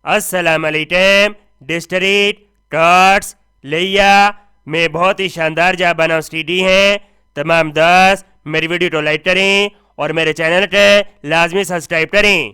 السلام علیکم district cards لیا میں بہت ہی شاندار جاب بناؤ سٹیڈی ہیں. تمام دوست میری ویڈیو کو لائک کریں اور میرے چینل کو لازمی سبسکرائب کریں.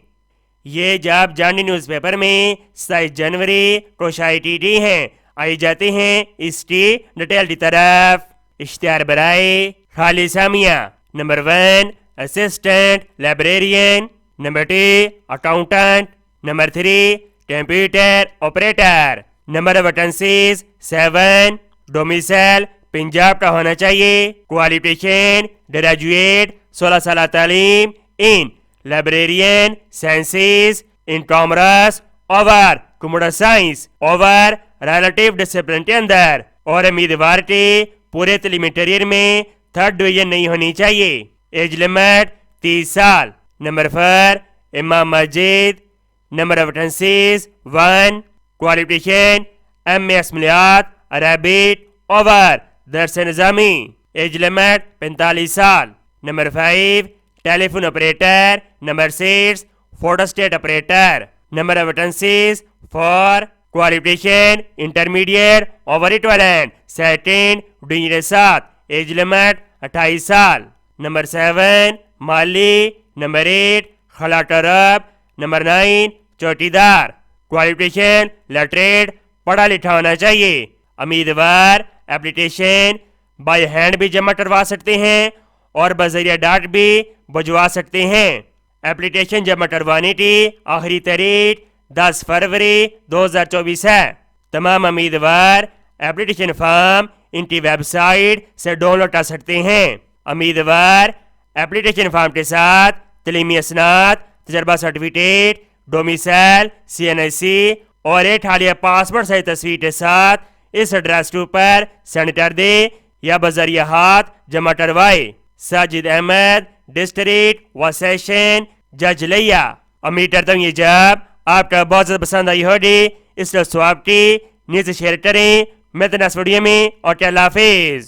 یہ جاب جانڈی نیوز پیپر میں 27 جنوری کو شائع کی گئی ہیں. آئی جاتے ہیں اس کی ڈیٹیل کی طرف. اشتہار برائے خالی سامیہ. Number 1 assistant librarian. Number 2 accountant. Number 3 computer operator. Number of vacancies 7. Domicile Punjab کا ہونا چاہیے. کوالیفیکیشن گریجویٹ 16 سالہ تعلیم in librarian sciences in commerce over computer science over relative discipline کے اندر. اور امیدوار کے پورے تعلیمی کیریئر میں 3rd ڈویژن نہیں ہونی چاہیے. ایج لمٹ 30 سال. نمبر 4 امام مسجد. Number of vacancies 1. Qualification M A عملیات عربک اوور درس نظامی. ایج لمٹ 45 سال. Number 5 telephone operator. Number 6 photostat operator. Number of vacancies 4. Qualification intermediate over equivalent second division 7. Age limit 28 سال. Number 7 مالی. Number 8 خلاق عرب. نمبر 9 چوکیدار. Qualification literate پڑھا لکھا ہونا چاہیے. امیدوار اپلیکیشن بائی ہینڈ بھی جمع کروا سکتے ہیں اور بذریعہ ڈاک بھی بھجوا سکتے ہیں. اپلیکیشن جمع کروانے کی آخری تاریخ 10 فروری 2024 ہے. تمام امیدوار اپلیکیشن فارم ان کی ویب سائٹ سے ڈاؤن لوڈ کر سکتے ہیں. امیدوار اپلیکیشن فارم کے ساتھ تعلیمی اسناد تجربہ سرٹیفکیٹ ڈومیسائل CNIC اور ایک حالیہ پاسپورٹ سائز تصویر کے ساتھ اس ایڈریس کے اوپر سینڈ کر دے یا بذریعہ ہاتھ جمع کروائے. ساجد احمد ڈسٹرکٹ و سیشن جج لیا. امید کرتا ہوں یہ جاب آپ کا بہت زیادہ پسند آئی ہوگی. اس لیے سواب کی نیچے شیئر کریں. میں تو نیکسٹ ویڈیو میں اور اللہ حافظ.